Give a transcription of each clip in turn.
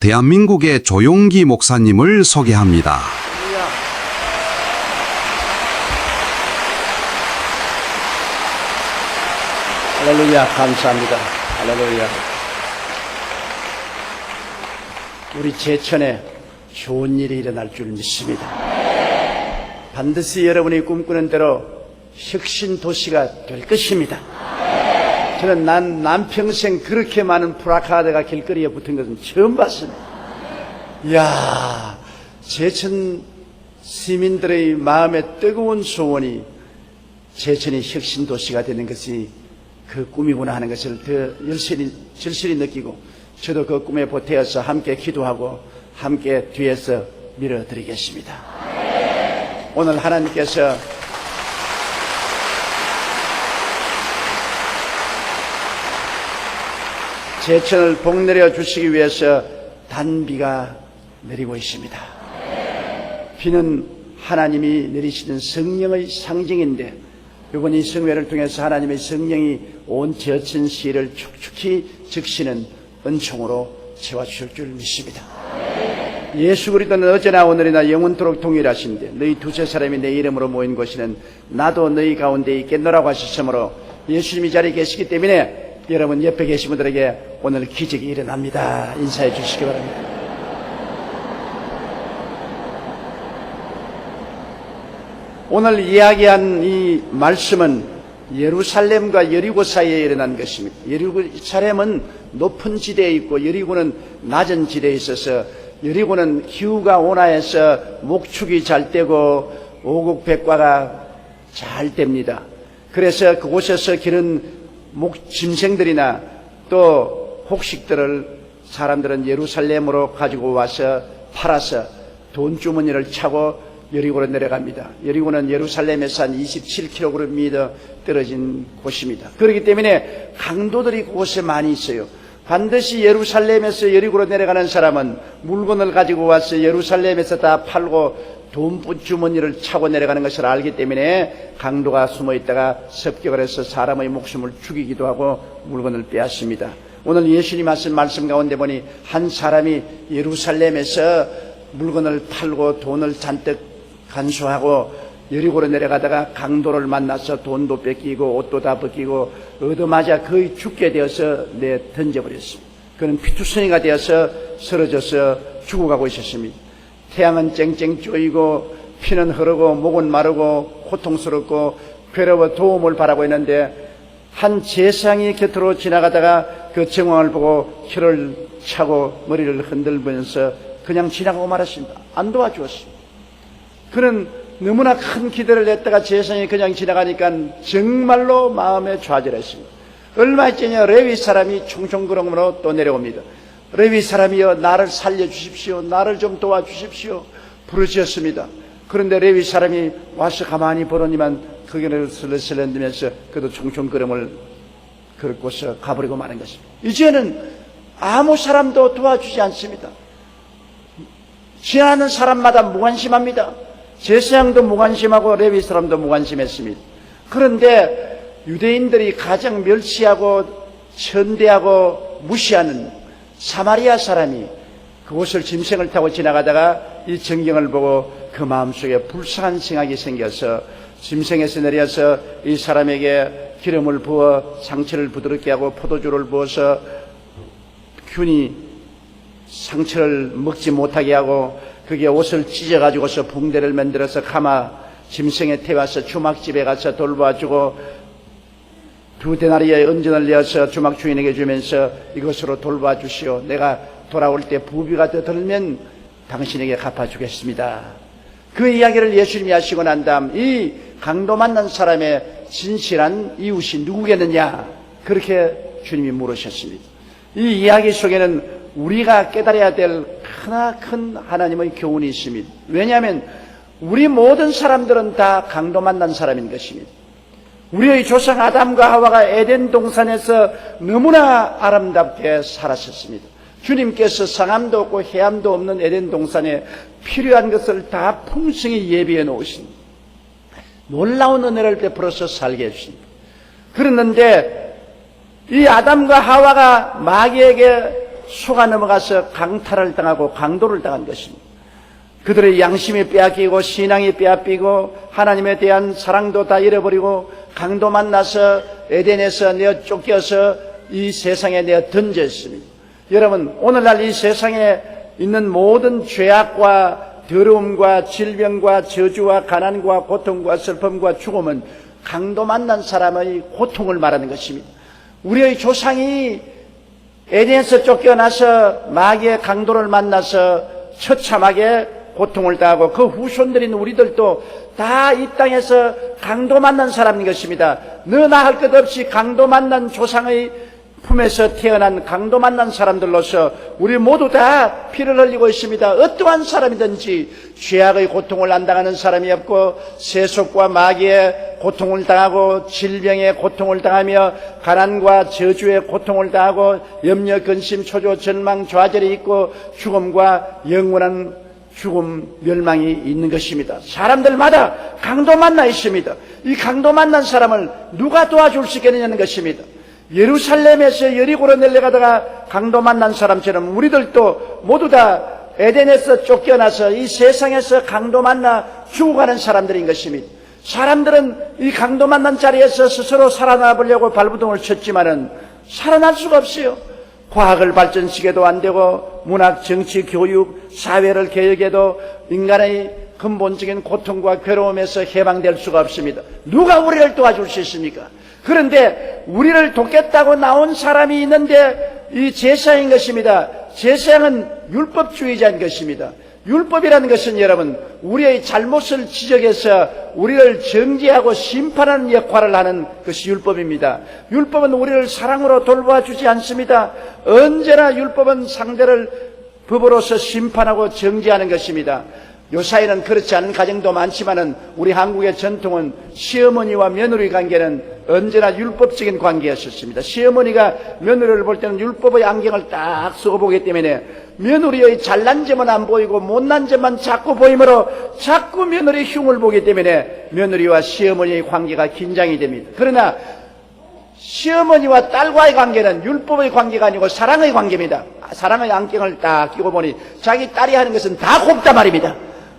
대한민국의 조용기 목사님을 소개합니다. 할렐루야. 감사합니다. 할렐루야. 우리 제천에 좋은 일이 일어날 줄 믿습니다. 반드시 여러분이 꿈꾸는 대로 혁신 도시가 될 것입니다. 저는 난평생 그렇게 많은 플래카드가 길거리에 붙은 것은 처음 봤습니다. 이야, 제천 시민들의 마음에 뜨거운 소원이 제천이 혁신 도시가 되는 것이 그 꿈이구나 하는 것을 더 절실히 느끼고, 저도 그 꿈에 보태어서 함께 기도하고 함께 뒤에서 밀어드리겠습니다. 오늘 하나님께서 제천을 복내려 주시기 위해서 단비가 내리고 있습니다. 비는 하나님이 내리시는 성령의 상징인데, 이번 이 성회를 통해서 하나님의 성령이 온 제천 시를 축축히 적시는 은총으로 채워주실 줄 믿습니다. 예수 그리스도는 어제나 오늘이나 영원토록 동일하신데, 너희 두세 사람이 내 이름으로 모인 곳에는 나도 너희 가운데 있겠노라고 하셨으므로 예수님이 자리에 계시기 때문에 여러분 옆에 계신 분들에게 오늘 기적이 일어납니다. 인사해 주시기 바랍니다. 오늘 이야기한 이 말씀은 예루살렘과 여리고 사이에 일어난 것입니다. 예루살렘은 높은 지대에 있고 여리고는 낮은 지대에 있어서, 여리고는 기후가 온화해서 목축이 잘 되고 오곡백과가 잘 됩니다. 그래서 그곳에서 기른 짐승들이나 또 곡식들을 사람들은 예루살렘으로 가지고 와서 팔아서 돈주머니를 차고 여리고로 내려갑니다. 여리고는 예루살렘에서 한 27km 떨어진 곳입니다. 그렇기 때문에 강도들이 그곳에 많이 있어요. 반드시 예루살렘에서 여리고로 내려가는 사람은 물건을 가지고 와서 예루살렘에서 다 팔고 돈주머니를 차고 내려가는 것을 알기 때문에 강도가 숨어있다가 습격을 해서 사람의 목숨을 죽이기도 하고 물건을 빼앗습니다. 오늘 예수님 하신 말씀 가운데 보니 한 사람이 예루살렘에서 물건을 팔고 돈을 잔뜩 간수하고 여리고로 내려가다가 강도를 만나서 돈도 뺏기고 옷도 다 벗기고 얻어맞아 거의 죽게 되어서 던져버렸습니다. 그는 피투성이가 되어서 쓰러져서 죽어가고 있었습니다. 태양은 쨍쨍 쪼이고 피는 흐르고 목은 마르고 고통스럽고 괴로워 도움을 바라고 있는데, 한 제사장이 곁으로 지나가다가 그 정황을 보고 혀를 차고 머리를 흔들면서 그냥 지나가고 말았습니다. 안 도와주었습니다. 그는 너무나 큰 기대를 냈다가 제사장이 그냥 지나가니까 정말로 마음에 좌절했습니다. 얼마 있지냐 레위 사람이 총총그렁으로 또 내려옵니다. 레위 사람이여 나를 살려주십시오, 나를 좀 도와주십시오 부르짖었습니다. 그런데 레위 사람이 와서 가만히 보더니만 그게를 슬슬슬슬면서 그도 총총그렁을 긁고서 가버리고 마는 것입니다. 이제는 아무 사람도 도와주지 않습니다. 지나는 사람마다 무관심합니다. 제사장도 무관심하고 레위 사람도 무관심했습니다. 그런데 유대인들이 가장 멸시하고 천대하고 무시하는 사마리아 사람이 그곳을 짐승을 타고 지나가다가 이 전경을 보고 그 마음속에 불쌍한 생각이 생겨서 짐승에서 내려서 이 사람에게 기름을 부어 상처를 부드럽게 하고 포도주를 부어서 균이 상처를 먹지 못하게 하고 그게 옷을 찢어가지고서 붕대를 만들어서 가마 짐승에 태워서 주막집에 가서 돌봐주고 2데나리의 은전을 내어서 주막 주인에게 주면서 이것으로 돌봐주시오. 내가 돌아올 때 부비가 더 들면 당신에게 갚아주겠습니다. 그 이야기를 예수님이 하시고 난 다음 이 강도 만난 사람의 진실한 이웃이 누구겠느냐, 그렇게 주님이 물으셨습니다. 이 이야기 속에는 우리가 깨달아야 될 크나큰 하나님의 교훈이 있습니다. 왜냐하면 우리 모든 사람들은 다 강도 만난 사람인 것입니다. 우리의 조상 아담과 하와가 에덴 동산에서 너무나 아름답게 살았었습니다. 주님께서 상함도 없고 해함도 없는 에덴 동산에 필요한 것을 다 풍성히 예비해 놓으신 놀라운 은혜를 베풀어서 살게 해주십니다. 그랬는데 이 아담과 하와가 마귀에게 속아 넘어가서 강탈을 당하고 강도를 당한 것입니다. 그들의 양심이 빼앗기고 신앙이 빼앗기고 하나님에 대한 사랑도 다 잃어버리고 강도 만나서 에덴에서 내어 쫓겨서 이 세상에 내어 던졌습니다. 여러분, 오늘날 이 세상에 있는 모든 죄악과 더러움과 질병과 저주와 가난과 고통과 슬픔과 죽음은 강도 만난 사람의 고통을 말하는 것입니다. 우리의 조상이 에덴에서 쫓겨나서 마귀의 강도를 만나서 처참하게 고통을 당하고 그 후손들인 우리들도 다 이 땅에서 강도 만난 사람인 것입니다. 너나 할 것 없이 강도 만난 조상의 품에서 태어난 강도 만난 사람들로서 우리 모두 다 피를 흘리고 있습니다. 어떠한 사람이든지 죄악의 고통을 안 당하는 사람이 없고 세속과 마귀의 고통을 당하고 질병의 고통을 당하며 가난과 저주의 고통을 당하고 염려, 근심, 초조, 절망, 좌절이 있고 죽음과 영원한 죽음, 멸망이 있는 것입니다. 사람들마다 강도 만나 있습니다. 이 강도 만난 사람을 누가 도와줄 수 있겠느냐는 것입니다. 예루살렘에서 여리고로 내려가다가 강도 만난 사람처럼 우리들도 모두 다 에덴에서 쫓겨나서 이 세상에서 강도 만나 죽어가는 사람들인 것입니다. 사람들은 이 강도 만난 자리에서 스스로 살아나보려고 발부동을 쳤지만은 살아날 수가 없어요. 과학을 발전시켜도 안 되고 문학, 정치, 교육, 사회를 개혁해도 인간의 근본적인 고통과 괴로움에서 해방될 수가 없습니다. 누가 우리를 도와줄 수 있습니까? 그런데 우리를 돕겠다고 나온 사람이 있는데 이 제사장인 것입니다. 제사장은 율법주의자인 것입니다. 율법이라는 것은 여러분 우리의 잘못을 지적해서 우리를 정죄하고 심판하는 역할을 하는 것이 율법입니다. 율법은 우리를 사랑으로 돌봐주지 않습니다. 언제나 율법은 상대를 법으로서 심판하고 정죄하는 것입니다. 요사이는 그렇지 않은 가정도 많지만은 우리 한국의 전통은 시어머니와 며느리 관계는 언제나 율법적인 관계였었습니다. 시어머니가 며느리를 볼 때는 율법의 안경을 딱 쓰고 보기 때문에 며느리의 잘난 점은 안 보이고 못난 점만 자꾸 보이므로 자꾸 며느리 흉을 보기 때문에 며느리와 시어머니의 관계가 긴장이 됩니다. 그러나 시어머니와 딸과의 관계는 율법의 관계가 아니고 사랑의 관계입니다. 사랑의 안경을 딱 끼고 보니 자기 딸이 하는 것은 다 곱다 말입니다.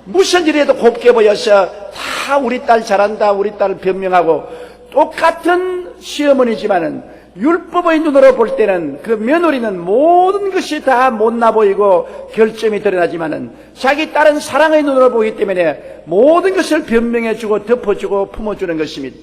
무슨 일에도 곱게 보여서 다 우리 딸 잘한다, 우리 딸을 변명하고 똑같은 시어머니지만은 율법의 눈으로 볼 때는 그 며느리는 모든 것이 다 못나 보이고 결점이 드러나지만은 자기 딸은 사랑의 눈으로 보기 때문에 모든 것을 변명해주고 덮어주고 품어주는 것입니다.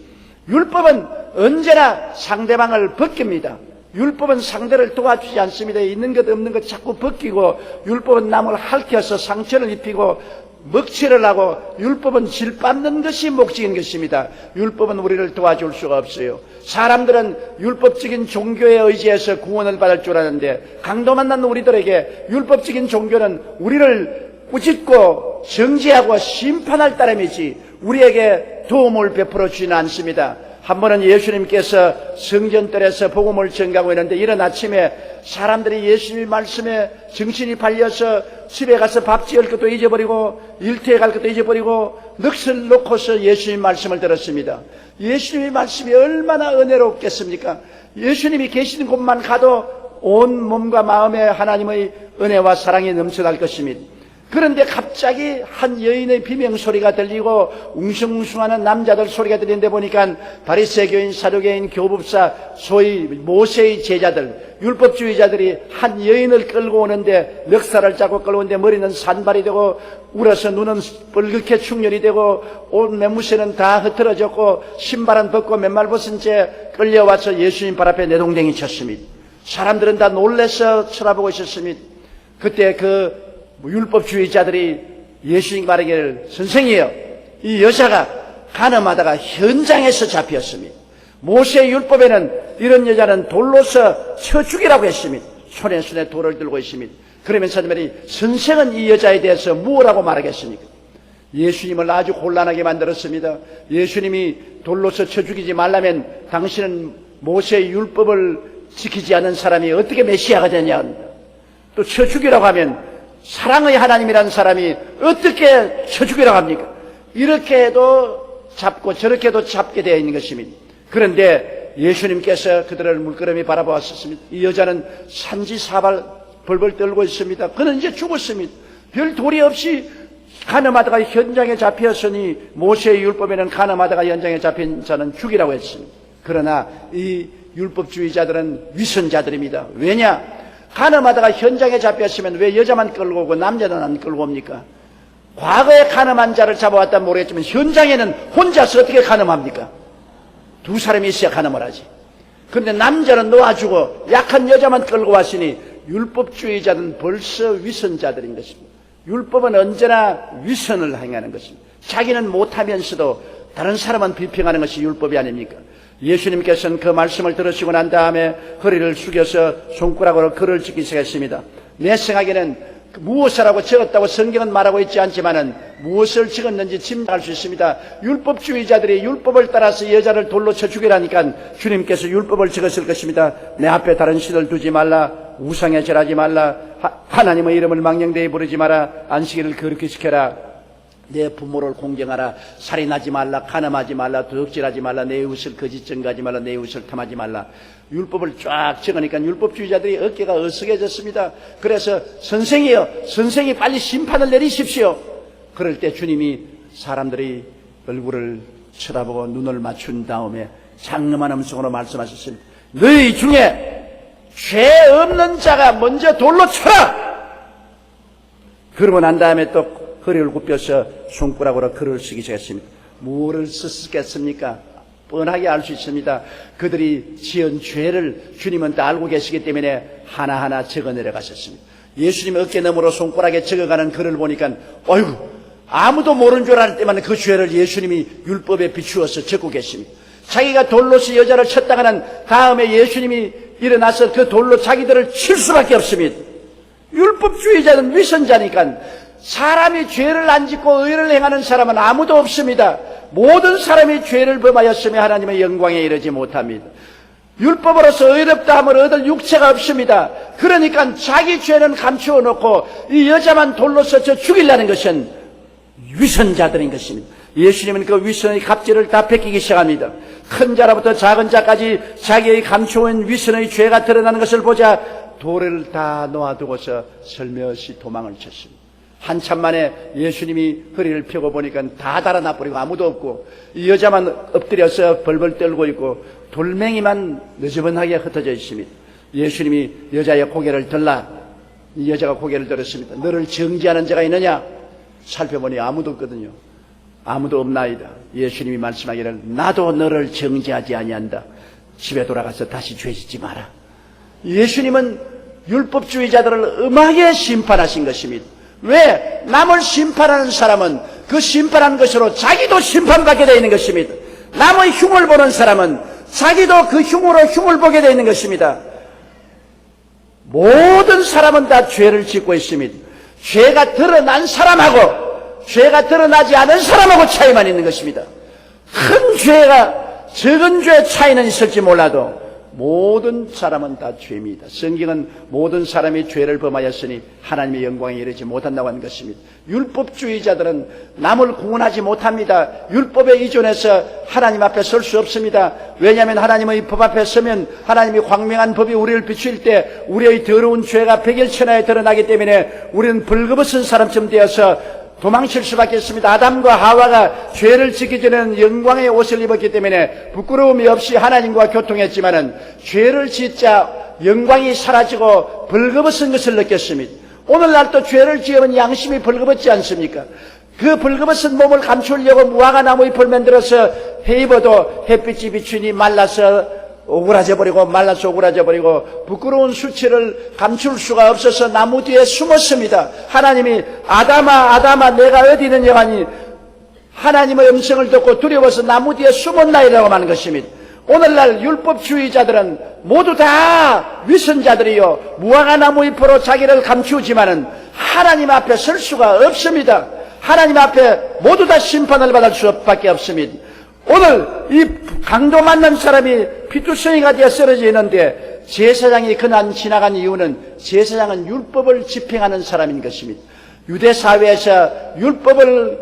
율법은 언제나 상대방을 벗깁니다. 율법은 상대를 도와주지 않습니다. 있는 것 없는 것 자꾸 벗기고 율법은 남을 핥혀서 상처를 입히고 먹칠을 하고 율법은 질밟는 것이 목적인 것입니다. 율법은 우리를 도와줄 수가 없어요. 사람들은 율법적인 종교에 의지해서 구원을 받을 줄 아는데 강도 만난 우리들에게 율법적인 종교는 우리를 꾸짖고 정죄하고 심판할 따름이지 우리에게 도움을 베풀어 주지는 않습니다. 한 번은 예수님께서 성전뜰에서 복음을 전가하고 있는데 이른 아침에 사람들이 예수님 말씀에 정신이 팔려서 집에 가서 밥 지을 것도 잊어버리고 일터에 갈 것도 잊어버리고 넋을 놓고서 예수님 말씀을 들었습니다. 예수님의 말씀이 얼마나 은혜롭겠습니까? 예수님이 계시는 곳만 가도 온 몸과 마음에 하나님의 은혜와 사랑이 넘쳐날 것입니다. 그런데 갑자기 한 여인의 비명소리가 들리고 웅성웅성하는 남자들 소리가 들리는데 보니까 바리새교인, 사두개인, 교법사, 소위 모세의 제자들, 율법주의자들이 한 여인을 끌고 오는데 멱살을 잡고 끌고 오는데 머리는 산발이 되고 울어서 눈은 뻘겋게 충혈이 되고 옷 매무새는 다 흐트러졌고 신발은 벗고 맨발 벗은 채 끌려와서 예수님 발 앞에 내동댕이 쳤습니다. 사람들은 다 놀라서 쳐다보고 있었습니다. 그때 그 율법주의자들이 예수님 말하기를 선생이요, 이 여자가 간음하다가 현장에서 잡혔습니다. 모세의 율법에는 이런 여자는 돌로서 쳐 죽이라고 했습니다. 손에 돌을 들고 있습니다. 그러면서 말이 선생은 이 여자에 대해서 무엇라고 말하겠습니까? 예수님을 아주 곤란하게 만들었습니다. 예수님이 돌로서 쳐 죽이지 말라면 당신은 모세의 율법을 지키지 않는 사람이 어떻게 메시아가 되냐, 또 쳐 죽이라고 하면 사랑의 하나님이라는 사람이 어떻게 쳐 죽이라고 합니까? 이렇게 해도 잡고 저렇게 해도 잡게 되어 있는 것입니다. 그런데 예수님께서 그들을 물끄러미 바라보았습니다. 이 여자는 산지사발 벌벌 떨고 있습니다. 그는 이제 죽었습니다. 별 도리 없이 가늠하다가 현장에 잡혔으니 모세의 율법에는 가늠하다가 현장에 잡힌 자는 죽이라고 했습니다. 그러나 이 율법주의자들은 위선자들입니다. 왜냐? 가늠하다가 현장에 잡혔으면 왜 여자만 끌고 오고 남자는 안 끌고 옵니까? 과거에 가늠한 자를 잡아왔다면 모르겠지만 현장에는 혼자서 어떻게 가늠합니까? 두 사람이 있어야 가늠을 하지. 그런데 남자는 놓아주고 약한 여자만 끌고 왔으니 율법주의자들은 벌써 위선자들인 것입니다. 율법은 언제나 위선을 행하는 것입니다. 자기는 못하면서도 다른 사람은 비평하는 것이 율법이 아닙니까? 예수님께서는 그 말씀을 들으시고 난 다음에 허리를 숙여서 손가락으로 글을 찍기 시작했습니다. 내 생각에는 무엇이라고 적었다고 성경은 말하고 있지 않지만은 무엇을 적었는지 짐작할 수 있습니다. 율법주의자들이 율법을 따라서 여자를 돌로 쳐 죽이라니까 주님께서 율법을 적었을 것입니다. 내 앞에 다른 신을 두지 말라, 우상에 절하지 말라, 하나님의 이름을 망령되이 부르지 마라, 안식일을 거룩히 지켜라, 내 부모를 공경하라, 살인하지 말라, 간음하지 말라, 도둑질하지 말라, 내 이웃을 거짓 증거하지 말라, 내 이웃을 탐하지 말라. 율법을 쫙 적으니까 율법주의자들이 어깨가 어석해졌습니다. 그래서 선생이요, 선생이 빨리 심판을 내리십시오. 그럴 때 주님이 사람들이 얼굴을 쳐다보고 눈을 맞춘 다음에 장엄한 음성으로 말씀하셨습니다. 너희 중에 죄 없는 자가 먼저 돌로 쳐라. 그러고 난 다음에 또 허리를 굽혀서 손가락으로 글을 쓰기 시작했습니다. 뭐를 썼겠습니까? 뻔하게 알 수 있습니다. 그들이 지은 죄를 주님은 다 알고 계시기 때문에 하나하나 적어 내려가셨습니다. 예수님 어깨너머로 손가락에 적어가는 글을 보니까 어이구, 아무도 모르는 줄 알 때만 그 죄를 예수님이 율법에 비추어서 적고 계십니다. 자기가 돌로서 여자를 쳤다가는 다음에 예수님이 일어나서 그 돌로 자기들을 칠 수밖에 없습니다. 율법주의자는 위선자니까 사람이 죄를 안 짓고 의를 행하는 사람은 아무도 없습니다. 모든 사람이 죄를 범하였으며 하나님의 영광에 이르지 못합니다. 율법으로서 의롭다 함을 얻을 육체가 없습니다. 그러니까 자기 죄는 감추어 놓고 이 여자만 돌로서 저 죽이려는 것은 위선자들인 것입니다. 예수님은 그 위선의 갑질을 다 베끼기 시작합니다. 큰 자로부터 작은 자까지 자기의 감추어온 위선의 죄가 드러나는 것을 보자 돌을 다 놓아두고서 설며시 도망을 쳤습니다. 한참 만에 예수님이 허리를 펴고 보니까 다 달아나 버리고 아무도 없고 이 여자만 엎드려서 벌벌 떨고 있고 돌멩이만 느저분하게 흩어져 있습니다. 예수님이 여자의 고개를 들라. 이 여자가 고개를 들었습니다. 너를 정죄하는 자가 있느냐? 살펴보니 아무도 없거든요. 아무도 없나이다. 예수님이 말씀하기를 나도 너를 정죄하지 아니한다. 집에 돌아가서 다시 죄짓지 마라. 예수님은 율법주의자들을 엄하게 심판하신 것입니다. 왜? 남을 심판하는 사람은 그 심판한 것으로 자기도 심판받게 되어 있는 것입니다. 남의 흉을 보는 사람은 자기도 그 흉으로 흉을 보게 되어 있는 것입니다. 모든 사람은 다 죄를 짓고 있습니다. 죄가 드러난 사람하고 죄가 드러나지 않은 사람하고 차이만 있는 것입니다. 큰 죄가 적은 죄 차이는 있을지 몰라도 모든 사람은 다 죄입니다. 성경은 모든 사람이 죄를 범하였으니 하나님의 영광에 이르지 못한다고 하는 것입니다. 율법주의자들은 남을 구원하지 못합니다. 율법에 의존해서 하나님 앞에 설 수 없습니다. 왜냐하면 하나님의 법 앞에 서면 하나님이 광명한 법이 우리를 비추일 때 우리의 더러운 죄가 백일천하에 드러나기 때문에 우리는 벌거벗은 사람처럼 되어서 도망칠 수밖에 없습니다. 아담과 하와가 죄를 짓기 전에는 영광의 옷을 입었기 때문에 부끄러움이 없이 하나님과 교통했지만은 죄를 짓자 영광이 사라지고 벌거벗은 것을 느꼈습니다. 오늘날 또 죄를 지으면 양심이 벌거벗지 않습니까? 그 벌거벗은 몸을 감추려고 무화과 나무 잎을 만들어서 해 입어도 햇빛이 비추니 말라서 오그라져 버리고 말라서 오그라져 버리고 부끄러운 수치를 감출 수가 없어서 나무 뒤에 숨었습니다. 하나님이 아담아 아담아 내가 어디 있느냐 하니 하나님의 음성을 듣고 두려워서 나무 뒤에 숨었나이라고 하는 것입니다. 오늘날 율법주의자들은 모두 다 위선자들이요 무화과 나무 잎으로 자기를 감추지만은 하나님 앞에 설 수가 없습니다. 하나님 앞에 모두 다 심판을 받을 수밖에 없습니다. 오늘 이 강도 만난 사람이 피투성이가 되어 쓰러져 있는데 제사장이 그날 지나간 이유는 제사장은 율법을 집행하는 사람인 것입니다. 유대 사회에서 율법을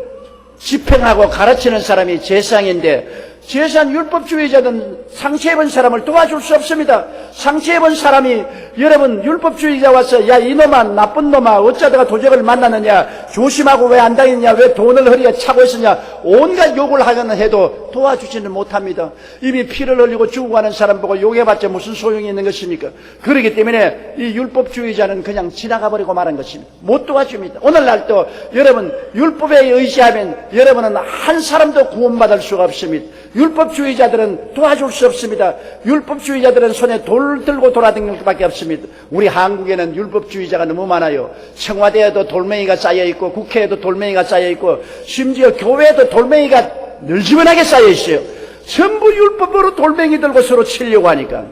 집행하고 가르치는 사람이 제사장인데 제사장 율법주의자는 상처 입은 사람을 도와줄 수 없습니다. 상처 입은 사람이 여러분 율법주의자 와서 야 이놈아 나쁜 놈아 어쩌다가 도적을 만났느냐 조심하고 왜 안 당했냐 왜 돈을 허리에 차고 있었냐 온갖 욕을 하거나 해도 도와주지는 못합니다. 이미 피를 흘리고 죽어가는 사람 보고 욕해봤자 무슨 소용이 있는 것입니까? 그렇기 때문에 이 율법주의자는 그냥 지나가 버리고 말한 것입니다. 못 도와줍니다. 오늘날도 여러분 율법에 의지하면 여러분은 한 사람도 구원받을 수가 없습니다. 율법주의자들은 도와줄 수 없습니다. 율법주의자들은 손에 돌 들고 돌아다니는 것밖에 없습니다. 우리 한국에는 율법주의자가 너무 많아요. 청와대에도 돌멩이가 쌓여있고 국회에도 돌멩이가 쌓여있고 심지어 교회에도 돌멩이가 늘지근하게 쌓여있어요. 전부 율법으로 돌멩이 들고 서로 치려고 하니까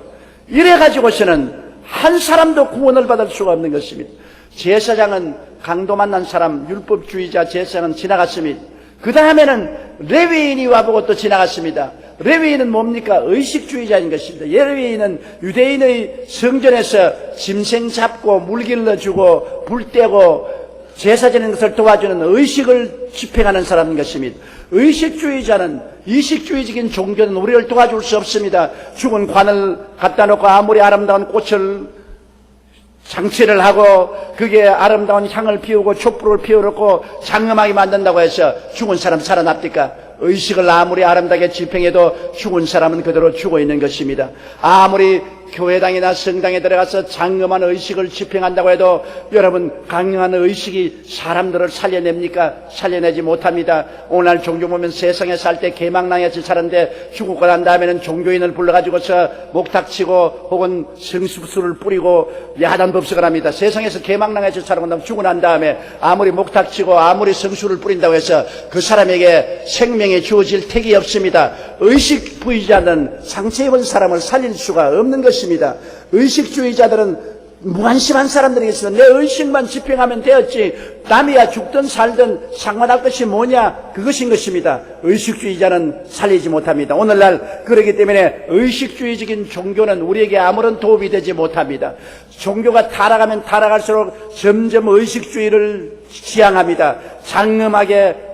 이래가지고서는 한 사람도 구원을 받을 수가 없는 것입니다. 제사장은 강도 만난 사람 율법주의자 제사장은 지나갔습니다. 그 다음에는 레위인이 와보고 또 지나갔습니다. 레위인은 뭡니까? 의식주의자인 것입니다. 레위인은 유대인의 성전에서 짐승 잡고 물 길러주고 불 떼고 제사 지내는 것을 도와주는 의식을 집행하는 사람인 것입니다. 의식주의자는 이식주의적인 종교는 우리를 도와줄 수 없습니다. 죽은 관을 갖다 놓고 아무리 아름다운 꽃을 장치를 하고 그게 아름다운 향을 피우고 촛불을 피워놓고 장엄하게 만든다고 해서 죽은 사람 살아납니까? 의식을 아무리 아름답게 집행해도 죽은 사람은 그대로 죽어 있는 것입니다. 아무리 교회당이나 성당에 들어가서 장엄한 의식을 집행한다고 해도 여러분 강력한 의식이 사람들을 살려냅니까? 살려내지 못합니다. 오늘 종종 보면 세상에 살 때 개망랑에서 살았는데 죽고 난 다음에는 종교인을 불러가지고서 목탁치고 혹은 성수술을 뿌리고 야단법석을 합니다. 세상에서 개망랑에서 살고 나면 죽고 난 다음에 아무리 목탁치고 아무리 성수를 뿌린다고 해서 그 사람에게 생명이 주어질 택이 없습니다. 의식주의자는 상처 입은 사람을 살릴 수가 없는 것입니다. 의식주의자들은 무관심한 사람들이 있습니다. 내 의식만 집행하면 되었지 남이야 죽든 살든 상관할 것이 뭐냐 그것인 것입니다. 의식주의자는 살리지 못합니다. 오늘날 그렇기 때문에 의식주의적인 종교는 우리에게 아무런 도움이 되지 못합니다. 종교가 타락하면 타락할수록 점점 의식주의를 지향합니다. 장엄하게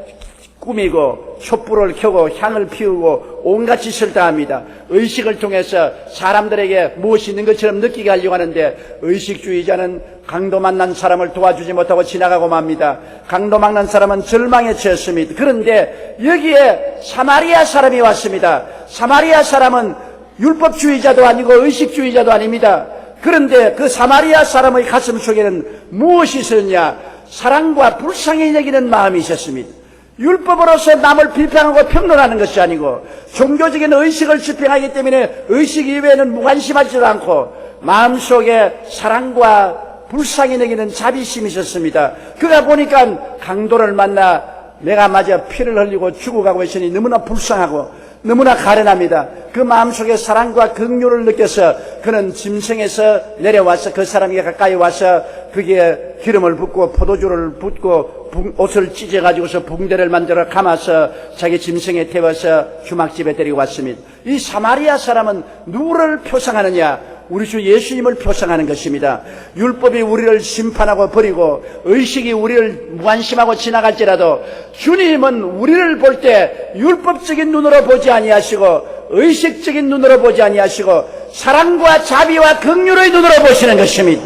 꾸미고 촛불을 켜고 향을 피우고 온갖 짓을 다 합니다. 의식을 통해서 사람들에게 무엇이 있는 것처럼 느끼게 하려고 하는데 의식주의자는 강도 만난 사람을 도와주지 못하고 지나가고 맙니다. 강도 만난 사람은 절망에 처했습니다. 그런데 여기에 사마리아 사람이 왔습니다. 사마리아 사람은 율법주의자도 아니고 의식주의자도 아닙니다. 그런데 그 사마리아 사람의 가슴 속에는 무엇이 있었냐? 사랑과 불쌍히 여기는 마음이 있었습니다. 율법으로서 남을 비판하고 평론하는 것이 아니고 종교적인 의식을 집행하기 때문에 의식 이외에는 무관심하지도 않고 마음속에 사랑과 불쌍히 여기는 자비심이 있었습니다. 그가 보니까 강도를 만나 내가 마저 피를 흘리고 죽어가고 있으니 너무나 불쌍하고 너무나 가련합니다. 그 마음속에 사랑과 긍휼을 느껴서 그는 짐승에서 내려와서 그 사람에게 가까이 와서 그게 기름을 붓고 포도주를 붓고 옷을 찢어가지고서 붕대를 만들어 감아서 자기 짐승에 태워서 주막집에 데리고 왔습니다. 이 사마리아 사람은 누구를 표상하느냐? 우리 주 예수님을 표상하는 것입니다. 율법이 우리를 심판하고 버리고 의식이 우리를 무관심하고 지나갈지라도 주님은 우리를 볼 때 율법적인 눈으로 보지 아니하시고 의식적인 눈으로 보지 아니하시고 사랑과 자비와 긍휼의 눈으로 보시는 것입니다.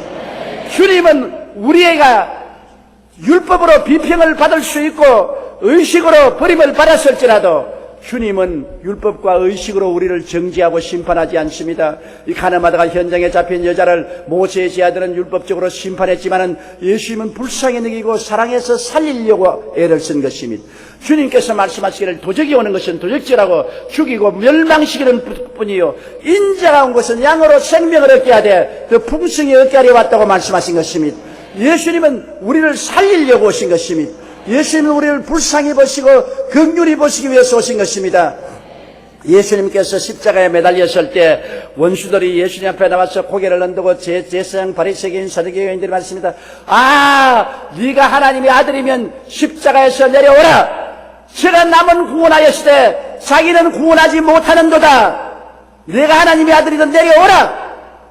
주님은 우리가 율법으로 비평을 받을 수 있고 의식으로 버림을 받았을지라도 주님은 율법과 의식으로 우리를 정죄하고 심판하지 않습니다. 이 가늠하다가 현장에 잡힌 여자를 모세의 제자들은 율법적으로 심판했지만은 예수님은 불쌍히 여기고 사랑해서 살리려고 애를 쓴 것입니다. 주님께서 말씀하시기를 도적이 오는 것은 도적질하고 죽이고 멸망시키는 뿐이요 인자가 온 것은 양으로 생명을 얻게 하되 그 풍성히 얻게 하려 왔다고 말씀하신 것입니다. 예수님은 우리를 살리려고 오신 것입니다. 예수님은 우리를 불쌍히 보시고 긍휼히 보시기 위해서 오신 것입니다. 예수님께서 십자가에 매달렸을 때 원수들이 예수님 앞에 나와서 고개를 흔들고 제사장 바리새인 사두개인들이 말씀합니다. 네가 하나님의 아들이면 십자가에서 내려오라. 저가 남은 구원하였으되 자기는 구원하지 못하는도다. 내가 하나님의 아들이든 내려오라.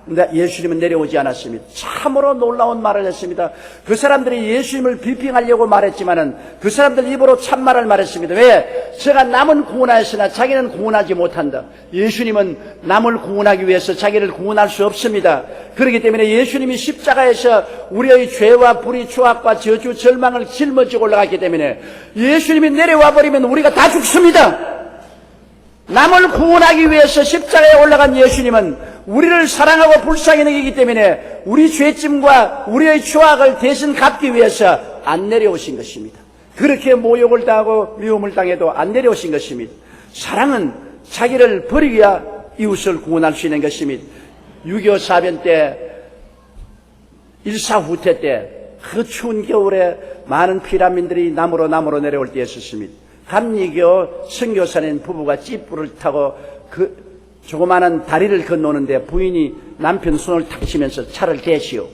근데 예수님은 내려오지 않았습니다. 참으로 놀라운 말을 했습니다. 그 사람들이 예수님을 비평하려고 말했지만은 그 사람들 입으로 참말을 말했습니다. 왜? 제가 남은 구원하였으나 자기는 구원하지 못한다. 예수님은 남을 구원하기 위해서 자기를 구원할 수 없습니다. 그렇기 때문에 예수님이 십자가에서 우리의 죄와 불의, 추악과 저주, 절망을 짊어지고 올라갔기 때문에 예수님이 내려와 버리면 우리가 다 죽습니다. 남을 구원하기 위해서 십자가에 올라간 예수님은 우리를 사랑하고 불쌍히 여기기 때문에 우리 죄짐과 우리의 추악을 대신 갚기 위해서 안 내려오신 것입니다. 그렇게 모욕을 당하고 미움을 당해도 안 내려오신 것입니다. 사랑은 자기를 버리기야 이웃을 구원할 수 있는 것입니다. 6.25 사변 때, 일사후퇴 때 그 추운 겨울에 많은 피난민들이 남으로 내려올 때였었습니다. 감리교 선교사님 부부가 찌뿌를 타고 그 조그마한 다리를 건너는데 부인이 남편 손을 탁 치면서 차를 대시오.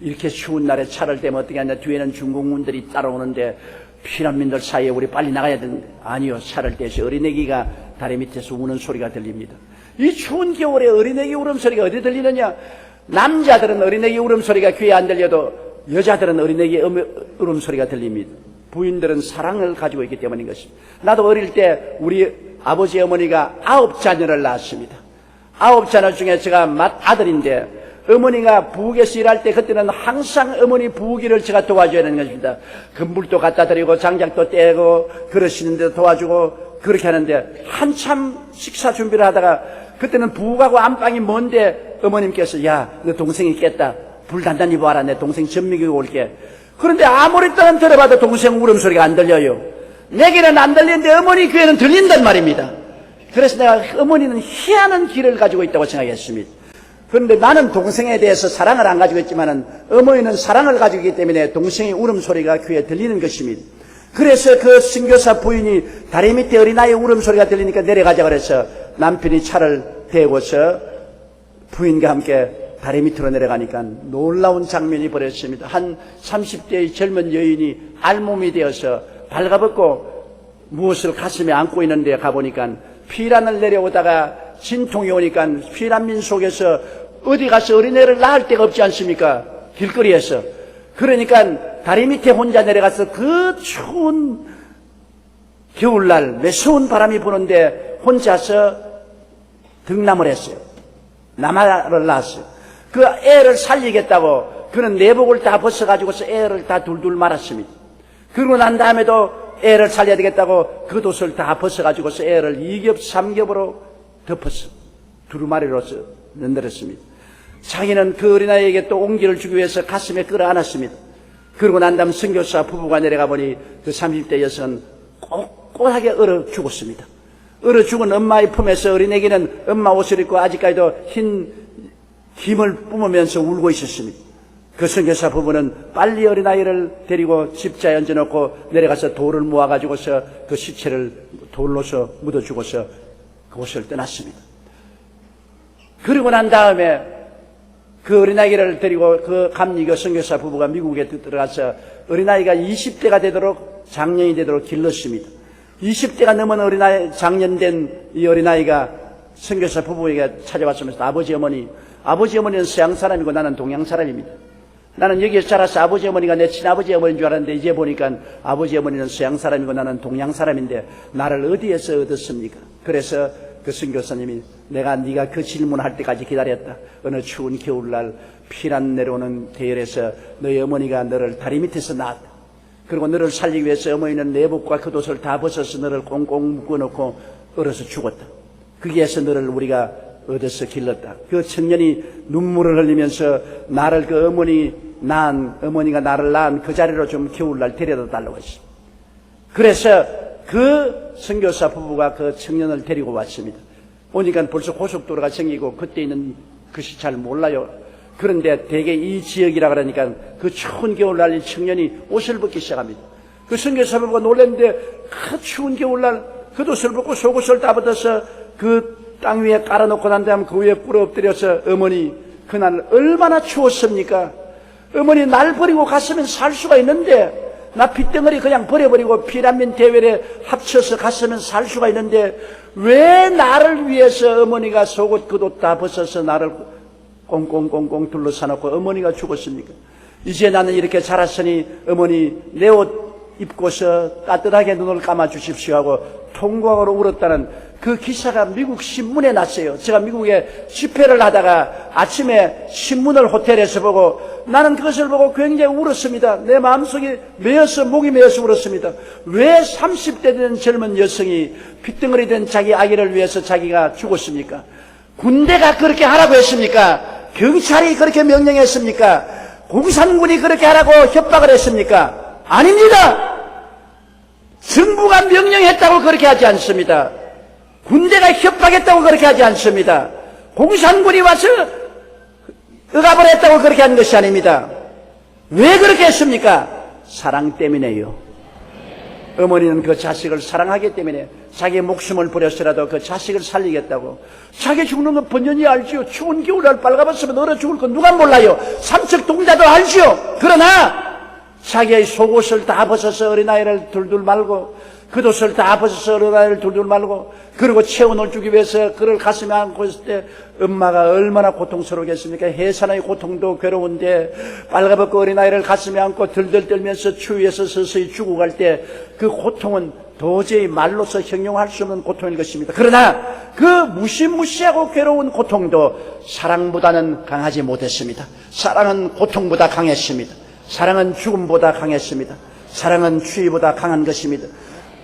이렇게 추운 날에 차를 대면 어떻게 하냐. 뒤에는 중국군들이 따라오는데 피난민들 사이에 우리 빨리 나가야 되는데 아니요. 차를 대시. 어린애기가 다리 밑에서 우는 소리가 들립니다. 이 추운 겨울에 어린애기 울음소리가 어디 들리느냐. 남자들은 어린애기 울음소리가 귀에 안 들려도 여자들은 어린애기 울음소리가 들립니다. 부인들은 사랑을 가지고 있기 때문인 것입니다. 나도 어릴 때 우리 아버지 어머니가 9자녀를 낳았습니다. 9자녀 중에 제가 맏아들인데 어머니가 부엌에서 일할 때 그때는 항상 어머니 부엌일을 제가 도와줘야 되는 것입니다. 금불도 갖다 드리고 장작도 떼고 그러시는 데 도와주고 그렇게 하는데 한참 식사 준비를 하다가 그때는 부엌하고 안방이 먼데 어머님께서 야, 너 동생이 깼다. 불 단단히 봐라. 내 동생 전미교육 올게. 그런데 아무리 떠는 들어봐도 동생 울음소리가 안 들려요. 내게는 안 들리는데 어머니 귀에는 들린단 말입니다. 그래서 내가 어머니는 희한한 길을 가지고 있다고 생각했습니다. 그런데 나는 동생에 대해서 사랑을 안 가지고 있지만은 어머니는 사랑을 가지고 있기 때문에 동생의 울음소리가 귀에 들리는 것입니다. 그래서 그 선교사 부인이 다리 밑에 어린아이 울음소리가 들리니까 내려가자 그래서 남편이 차를 대고서 부인과 함께 다리 밑으로 내려가니까 놀라운 장면이 벌어졌습니다. 한 30대의 젊은 여인이 알몸이 되어서 발가벗고 무엇을 가슴에 안고 있는데 가보니까 피란을 내려오다가 진통이 오니까 피란민 속에서 어디 가서 어린애를 낳을 데가 없지 않습니까? 길거리에서. 그러니까 다리 밑에 혼자 내려가서 그 추운 겨울날 매서운 바람이 부는데 혼자서 등남을 했어요. 남아를 낳았어요. 그 애를 살리겠다고 그는 내복을 다 벗어가지고서 애를 다 둘둘 말았습니다. 그러고 난 다음에도 애를 살려야 되겠다고 그 돛을 다 벗어가지고서 애를 2겹 3겹으로 덮었어. 두루마리로서 넣어드렸습니다. 자기는 그 어린아이에게 또 온기를 주기 위해서 가슴에 끌어안았습니다. 그러고 난 다음 선교사 부부가 내려가 보니 그 30대 여성은 꼿꼿하게 얼어 죽었습니다. 얼어 죽은 엄마의 품에서 어린애기는 엄마 옷을 입고 아직까지도 흰 힘을 뿜으면서 울고 있었습니다. 그 선교사 부부는 빨리 어린아이를 데리고 집자에 얹어놓고 내려가서 돌을 모아가지고서 그 시체를 돌로서 묻어주고서 그곳을 떠났습니다. 그리고 난 다음에 그 어린아이를 데리고 그 감리교 선교사 부부가 미국에 들어가서 어린아이가 20대가 되도록 장년이 되도록 길렀습니다. 20대가 넘은 어린아이, 장년된 이 어린아이가 선교사 부부에게 찾아왔으면서 아버지 어머니는 서양 사람이고 나는 동양 사람입니다. 나는 여기에서 자라서 아버지 어머니가 내 친아버지 어머니인 줄 알았는데 이제 보니까 아버지 어머니는 서양 사람이고 나는 동양 사람인데 나를 어디에서 얻었습니까? 그래서 그 선교사님이 내가 네가 그 질문할 때까지 기다렸다. 어느 추운 겨울날 피난 내려오는 대열에서 너희 어머니가 너를 다리 밑에서 낳았다. 그리고 너를 살리기 위해서 어머니는 내복과 겉옷을 다 벗어서 너를 꽁꽁 묶어놓고 얼어서 죽었다. 거기에서 너를 우리가 얻어서 길렀다. 그 청년이 눈물을 흘리면서 나를 그 어머니가 나를 낳은 그 자리로 좀 겨울날 데려다 달라고 했어. 그래서 그 선교사 부부가 그 청년을 데리고 왔습니다. 오니까 벌써 고속도로가 생기고 그때 있는 것이 잘 몰라요. 그런데 대개 이 지역이라 그러니까 그 추운 겨울날 이 청년이 옷을 벗기 시작합니다. 그 선교사 부부가 놀랐는데 그 추운 겨울날 그 옷을 벗고 속옷을 다 벗어서 그 땅 위에 깔아놓고 난 다음 그 위에 뿌려 엎드려서 어머니 그날 얼마나 추웠습니까? 어머니 날 버리고 갔으면 살 수가 있는데 나 핏덩어리 그냥 버려버리고 피난민 대회에 합쳐서 갔으면 살 수가 있는데 왜 나를 위해서 어머니가 속옷 그 옷 다 벗어서 나를 꽁꽁꽁꽁 둘러싸놓고 어머니가 죽었습니까? 이제 나는 이렇게 자랐으니 어머니 내 옷 입고서 따뜻하게 눈을 감아 주십시오 하고 통곡하고 울었다는 그 기사가 미국 신문에 났어요. 제가 미국에 집회를 하다가 아침에 신문을 호텔에서 보고 나는 그것을 보고 굉장히 울었습니다. 내 마음속이 목이 메어서 울었습니다. 왜 30대 된 젊은 여성이 핏덩어리 된 자기 아기를 위해서 자기가 죽었습니까? 군대가 그렇게 하라고 했습니까? 경찰이 그렇게 명령했습니까? 공산군이 그렇게 하라고 협박을 했습니까? 아닙니다. 정부가 명령했다고 그렇게 하지 않습니다. 군대가 협박했다고 그렇게 하지 않습니다. 공산군이 와서 억압을 했다고 그렇게 하는 것이 아닙니다. 왜 그렇게 했습니까? 사랑 때문에요. 어머니는 그 자식을 사랑하기 때문에 자기의 목숨을 버려서라도 그 자식을 살리겠다고. 자기 죽는 건 번연히 알지요. 추운 겨울날 빨가벗으면 얼어 죽을 건 누가 몰라요. 삼척 동자도 알지요. 그러나 자기의 속옷을 다 벗어서 어린아이를 둘둘 말고 겉옷을 다 벗어서 어린아이를 둘둘 말고 그리고 체온을 주기 위해서 그를 가슴에 안고 있을 때 엄마가 얼마나 고통스러우겠습니까? 해산의 고통도 괴로운데 빨가벗고 어린아이를 가슴에 안고 들들 떨면서 추위에서 서서히 죽어갈 때 그 고통은 도저히 말로서 형용할 수 없는 고통일 것입니다. 그러나 그 무시무시하고 괴로운 고통도 사랑보다는 강하지 못했습니다. 사랑은 고통보다 강했습니다. 사랑은 죽음보다 강했습니다. 사랑은 추위보다 강한 것입니다.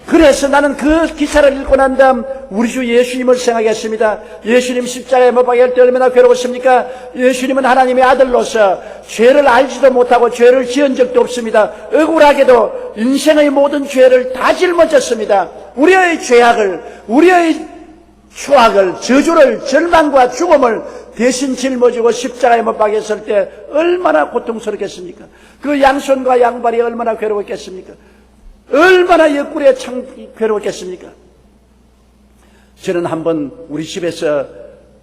그래서 나는 그 기사를 읽고 난 다음 우리 주 예수님을 생각했습니다. 예수님 십자가에 못 박힐 때 얼마나 괴로웠습니까? 예수님은 하나님의 아들로서 죄를 알지도 못하고 죄를 지은 적도 없습니다. 억울하게도 인생의 모든 죄를 다 짊어졌습니다. 우리의 죄악을, 우리의 추악을, 저주를, 절망과 죽음을 대신 짊어지고 십자가에 못 박혔을 때 얼마나 고통스럽겠습니까? 그 양손과 양발이 얼마나 괴로웠겠습니까? 얼마나 옆구리에 참 괴로웠겠습니까? 저는 한번 우리 집에서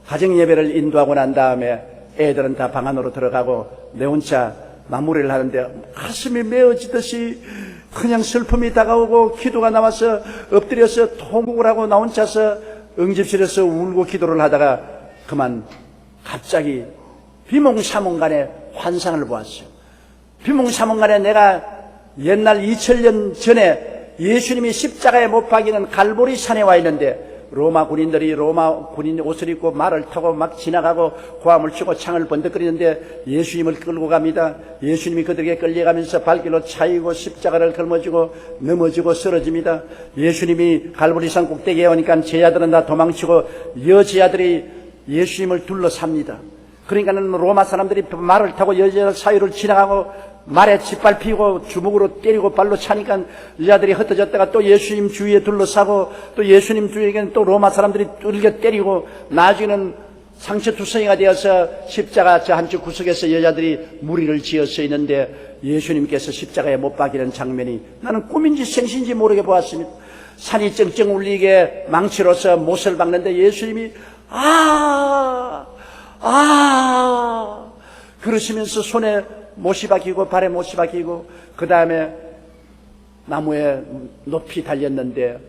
가정예배를 인도하고 난 다음에 애들은 다 방 안으로 들어가고 내 혼자 마무리를 하는데 가슴이 메어지듯이 그냥 슬픔이 다가오고 기도가 나와서 엎드려서 통곡을 하고 나 혼자서 응집실에서 울고 기도를 하다가 그만 갑자기 비몽사몽간에 환상을 보았어요. 비몽사몽간에 내가 옛날 2000년 전에 예수님이 십자가에 못 박이는 갈보리 산에 와 있는데 로마 군인들이 로마 군인 옷을 입고 말을 타고 막 지나가고 고함을 치고 창을 번득거리는데 예수님을 끌고 갑니다. 예수님이 그들에게 끌려가면서 발길로 차이고 십자가를 걸머지고 넘어지고 쓰러집니다. 예수님이 갈보리산 꼭대기에 오니까 제자들은 다 도망치고 여제자들이 예수님을 둘러삽니다. 그러니까는 로마 사람들이 말을 타고 여제자 사이를 지나가고 말에 짓밟히고 주먹으로 때리고 발로 차니까 여자들이 흩어졌다가 또 예수님 주위에 둘러싸고 또 예수님 주위에는 또 로마 사람들이 뚫겨 때리고 나중에는 상처투성이가 되어서 십자가 저 한쪽 구석에서 여자들이 무리를 지어서 있는데 예수님께서 십자가에 못 박이는 장면이 나는 꿈인지 생신지 모르게 보았습니다. 산이 쩡쩡 울리게 망치로서 못을 박는데 예수님이 그러시면서 손에 못이 박히고 발에 못이 박히고 그 다음에 나무에 높이 달렸는데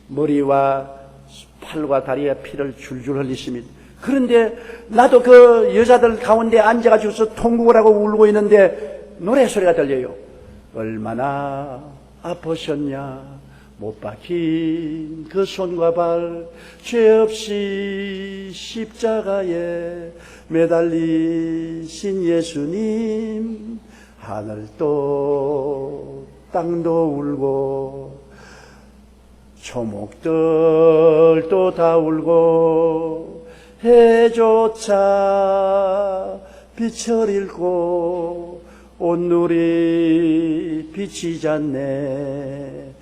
머리와 팔과 다리에 피를 줄줄 흘리십니다. 그런데 나도 그 여자들 가운데 앉아가지고서 통곡을 하고 울고 있는데 노래소리가 들려요. 얼마나 아프셨냐 못 박힌 그 손과 발 죄 없이 십자가에 매달리신 예수님 하늘도 땅도 울고 초목들도 다 울고 해조차 빛을 잃고 온누리 비치지 않네.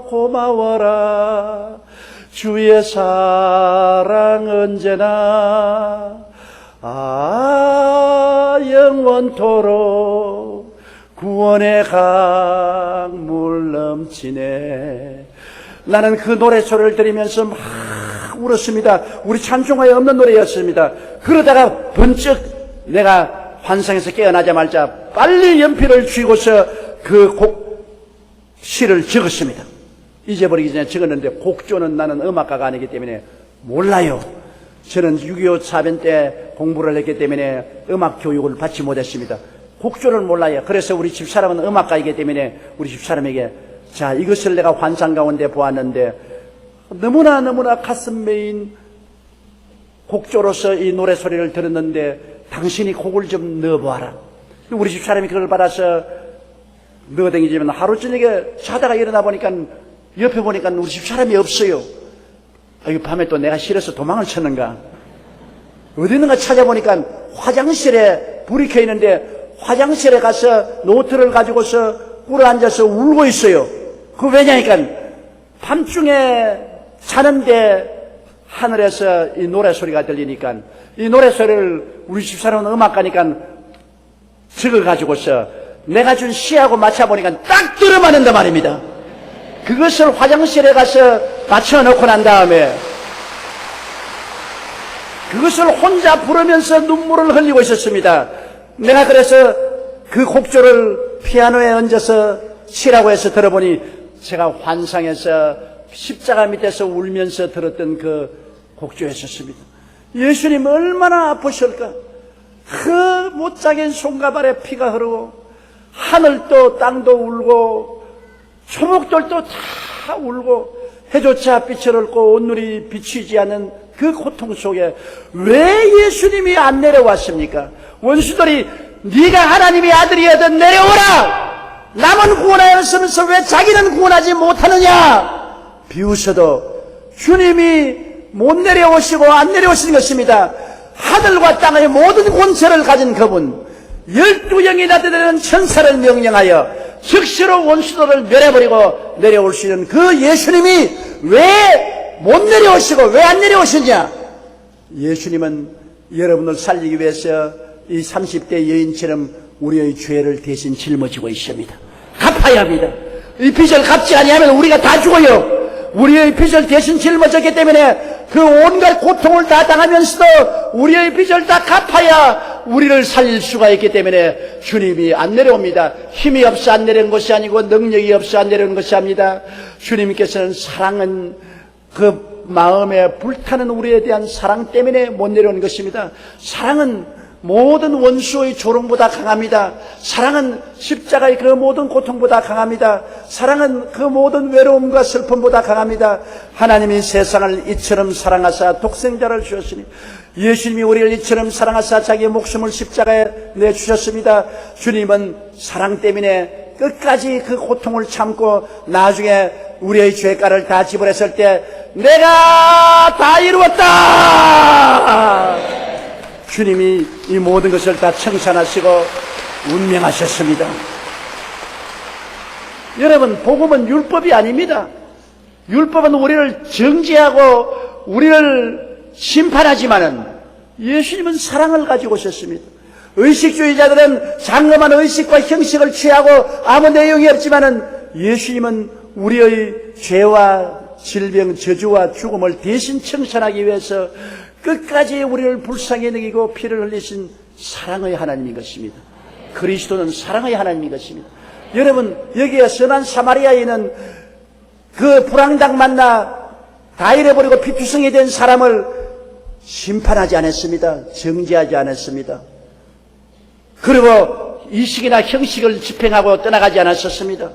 고마워라 주의 사랑 언제나 영원토록 구원의 강물 넘치네. 나는 그 노래소리를 들으면서 막 울었습니다. 우리 찬송가에 없는 노래였습니다. 그러다가 번쩍 내가 환상에서 깨어나자마자 빨리 연필을 쥐고서 그 시를 적었습니다. 잊어버리기 전에 적었는데 곡조는 나는 음악가가 아니기 때문에 몰라요. 저는 6.25 사변 때 공부를 했기 때문에 음악 교육을 받지 못했습니다. 곡조를 몰라요. 그래서 우리 집사람은 음악가이기 때문에 우리 집사람에게 자, 이것을 내가 환상 가운데 보았는데 너무나 가슴 메인 곡조로서 이 노래 소리를 들었는데 당신이 곡을 좀 넣어보아라. 우리 집사람이 그걸 받아서 넣어댕기지만 하루 저녁에 자다가 일어나 보니까 옆에 보니까 우리 집사람이 없어요. 이 밤에 또 내가 싫어서 도망을 쳤는가. 어디 있는가 찾아보니까 화장실에 불이 켜 있는데 화장실에 가서 노트를 가지고서 꿇어 앉아서 울고 있어요. 그 왜냐니까 밤중에 자는데 하늘에서 이 노래 소리가 들리니까 이 노래 소리를 우리 집사람은 음악가니까 적을 가지고서 내가 준 시하고 맞춰보니까 딱 들어맞는단 말입니다. 그것을 화장실에 가서 맞춰놓고 난 다음에 그것을 혼자 부르면서 눈물을 흘리고 있었습니다. 내가 그래서 그 곡조를 피아노에 얹어서 치라고 해서 들어보니 제가 환상에서 십자가 밑에서 울면서 들었던 그 곡조였었습니다. 예수님 얼마나 아프실까. 그 못작은 손가발에 피가 흐르고 하늘도 땅도 울고 초목들도 다 울고 해조차 빛을 얻고 온누리 비치지 않는 그 고통 속에 왜 예수님이 안 내려왔습니까? 원수들이 네가 하나님의 아들이거든 내려오라! 남은 구원하였으면서 왜 자기는 구원하지 못하느냐? 비웃어도 주님이 못 내려오시고 안 내려오신 것입니다. 하늘과 땅의 모든 권세를 가진 그분 12영이나 되는 천사를 명령하여 즉시로 원수들을 멸해버리고 내려오시는 그 예수님이 왜 못 내려오시고 왜 안 내려오시냐? 예수님은 여러분을 살리기 위해서 이 30대 여인처럼 우리의 죄를 대신 짊어지고 있습니다. 갚아야 합니다. 이 빚을 갚지 아니하면 우리가 다 죽어요. 우리의 빚을 대신 짊어졌기 때문에 그 온갖 고통을 다 당하면서도 우리의 빚을 다 갚아야 우리를 살릴 수가 있기 때문에 주님이 안 내려옵니다. 힘이 없어 안 내려온 것이 아니고 능력이 없어 안 내려온 것이 아닙니다. 주님께서는 사랑은 그 마음에 불타는 우리에 대한 사랑 때문에 못 내려온 것입니다. 사랑은 모든 원수의 조롱보다 강합니다. 사랑은 십자가의 그 모든 고통보다 강합니다. 사랑은 그 모든 외로움과 슬픔보다 강합니다. 하나님이 세상을 이처럼 사랑하사 독생자를 주셨으니 예수님이 우리를 이처럼 사랑하사 자기의 목숨을 십자가에 내주셨습니다. 주님은 사랑 때문에 끝까지 그 고통을 참고 나중에 우리의 죄가를 다 지불했을 때 내가 다 이루었다! 주님이 이 모든 것을 다 청산하시고 운명하셨습니다. 여러분, 복음은 율법이 아닙니다. 율법은 우리를 정죄하고 우리를 심판하지만은 예수님은 사랑을 가지고 오셨습니다. 의식주의자들은 장엄한 의식과 형식을 취하고 아무 내용이 없지만은 예수님은 우리의 죄와 질병, 저주와 죽음을 대신 청산하기 위해서 끝까지 우리를 불쌍히 여기고 피를 흘리신 사랑의 하나님인 것입니다. 그리스도는 사랑의 하나님인 것입니다. 여러분, 여기에 선한 사마리아인은 그 불황당 만나 다 잃어버리고 피투성이 된 사람을 심판하지 않았습니다. 정죄하지 않았습니다. 그리고 이식이나 형식을 집행하고 떠나가지 않았었습니다.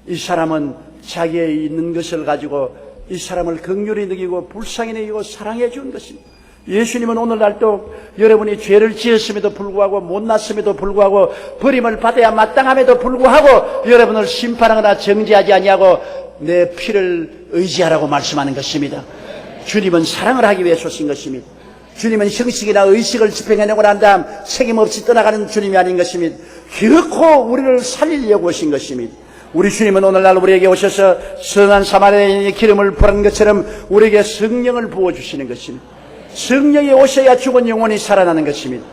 이 사람은 자기의 있는 것을 가지고 이 사람을 긍휼히 여기고 불쌍히 여기고 사랑해 준 것입니다. 예수님은 오늘날도 여러분이 죄를 지었음에도 불구하고 못났음에도 불구하고 버림을 받아야 마땅함에도 불구하고 여러분을 심판하거나 정죄하지 아니하고 내 피를 의지하라고 말씀하는 것입니다. 주님은 사랑을 하기 위해서 오신 것입니다. 주님은 형식이나 의식을 집행해내고 난 다음 책임없이 떠나가는 주님이 아닌 것입니다. 결코 우리를 살리려고 오신 것입니다. 우리 주님은 오늘날 우리에게 오셔서 선한 사마리아인의 기름을 부은 것처럼 우리에게 성령을 부어주시는 것입니다. 성령이 오셔야 죽은 영혼이 살아나는 것입니다.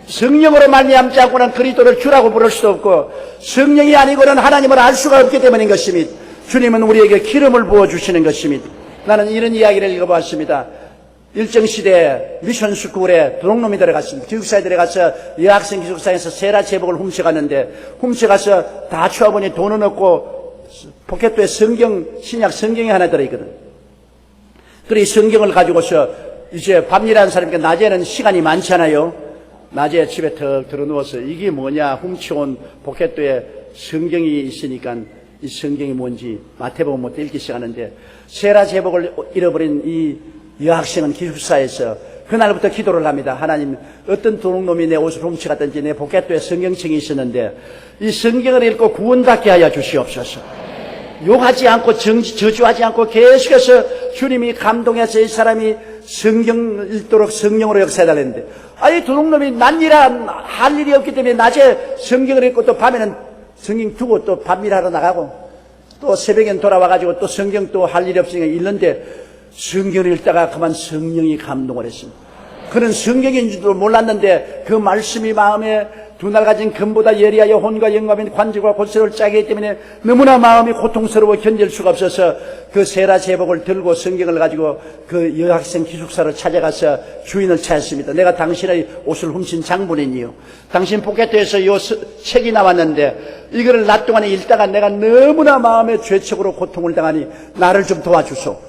성령으로 말미암지 않고는 그리스도를 주라고 부를 수도 없고 성령이 아니고는 하나님을 알 수가 없기 때문인 것입니다. 주님은 우리에게 기름을 부어주시는 것입니다. 나는 이런 이야기를 읽어봤습니다. 일정시대 미션스쿨에 도둑놈이 들어갔습니다. 기숙사에 들어가서 여학생 기숙사에서 세라 제복을 훔쳐갔는데 훔쳐가서 다 치워보니 돈은 없고 포켓도에 신약 성경이 하나 들어있거든. 그래 이 성경을 가지고서 이제 밤일하는 사람이니까 낮에는 시간이 많잖아요. 낮에 집에 턱 들어누워서 이게 뭐냐 훔쳐온 포켓도에 성경이 있으니까 이 성경이 뭔지 마태복음부터 읽기 시작하는데 세라 제복을 잃어버린 이 여학생은 기숙사에서 그날부터 기도를 합니다. 하나님, 어떤 도둑놈이 내 옷을 훔쳐갔든지 내 포켓도에 성경책이 있었는데 이 성경을 읽고 구원받게 하여 주시옵소서. 욕하지 않고 저주하지 않고 계속해서 주님이 감동해서 이 사람이 성경 읽도록 성령으로 역사해달랬는데 이 도둑놈이 난일한 할 일이 없기 때문에 낮에 성경을 읽고 또 밤에는 성경 두고 또 밤일하러 나가고 또 새벽엔 돌아와가지고 또 성경 또 할 일이 없으니까 읽는데 성경을 읽다가 그만 성령이 감동을 했습니다. 그는 성경인 줄도 몰랐는데 그 말씀이 마음에 두 날 가진 금보다 예리하여 혼과 영감인 관절과 골수를 짜게 하기 때문에 너무나 마음이 고통스러워 견딜 수가 없어서 그 세라 제복을 들고 성경을 가지고 그 여학생 기숙사를 찾아가서 주인을 찾았습니다. 내가 당신의 옷을 훔친 장본인이요. 당신 포켓에서 이 책이 나왔는데 이거를 낮 동안에 읽다가 내가 너무나 마음에 죄책으로 고통을 당하니 나를 좀 도와주소.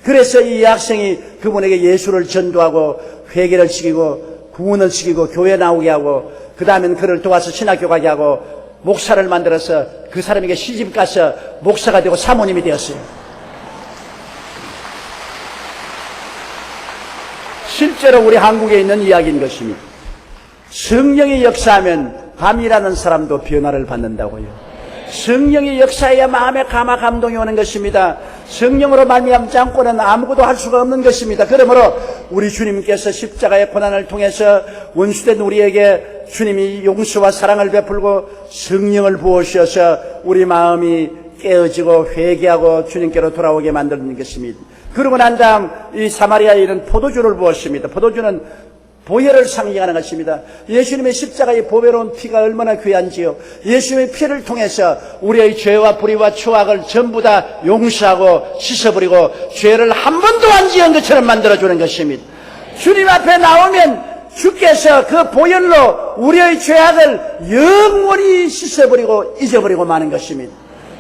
그래서 이 여학생이 그분에게 예수를 전도하고 회개를 시키고 구원을 시키고 교회 나오게 하고 그 다음엔 그를 도와서 신학교 가게 하고 목사를 만들어서 그 사람에게 시집 가서 목사가 되고 사모님이 되었어요. 실제로 우리 한국에 있는 이야기인 것입니다. 성령이 역사하면 밤이라는 사람도 변화를 받는다고요. 성령이 역사해야 마음에 감동이 오는 것입니다. 성령으로 말미암지 않고는 아무것도 할 수가 없는 것입니다. 그러므로 우리 주님께서 십자가의 고난을 통해서 원수된 우리에게 주님이 용서와 사랑을 베풀고 성령을 부으셔서 우리 마음이 깨어지고 회개하고 주님께로 돌아오게 만드는 것입니다. 그러고 난 다음 이 사마리아에 이른 포도주를 부었습니다. 포도주는 보혈을 상징하는 것입니다. 예수님의 십자가의 보배로운 피가 얼마나 귀한지요. 예수님의 피를 통해서 우리의 죄와 불의와 추악을 전부 다 용서하고 씻어버리고 죄를 한 번도 안 지은 것처럼 만들어주는 것입니다. 주님 앞에 나오면 주께서 그 보혈로 우리의 죄악을 영원히 씻어버리고 잊어버리고 마는 것입니다.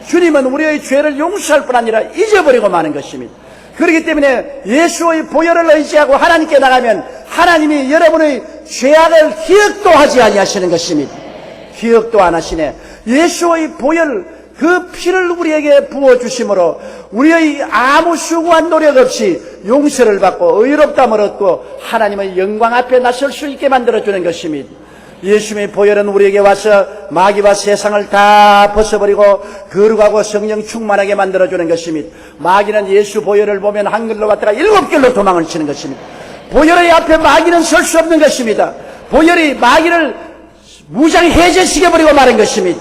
주님은 우리의 죄를 용서할 뿐 아니라 잊어버리고 마는 것입니다. 그렇기 때문에 예수의 보혈을 의지하고 하나님께 나가면 하나님이 여러분의 죄악을 기억도 하지 아니하시는 것입니다. 기억도 안 하시네. 예수의 보혈 그 피를 우리에게 부어주심으로 우리의 아무 수고한 노력 없이 용서를 받고 의롭다함을 얻고 하나님의 영광 앞에 나설 수 있게 만들어주는 것입니다. 예수님의 보혈은 우리에게 와서 마귀와 세상을 다 벗어버리고 거룩하고 성령 충만하게 만들어주는 것입니다. 마귀는 예수 보혈을 보면 한 길로 왔다가 7길로 도망을 치는 것입니다. 보혈의 앞에 마귀는 설 수 없는 것입니다. 보혈이 마귀를 무장 해제시켜버리고 마는 것입니다.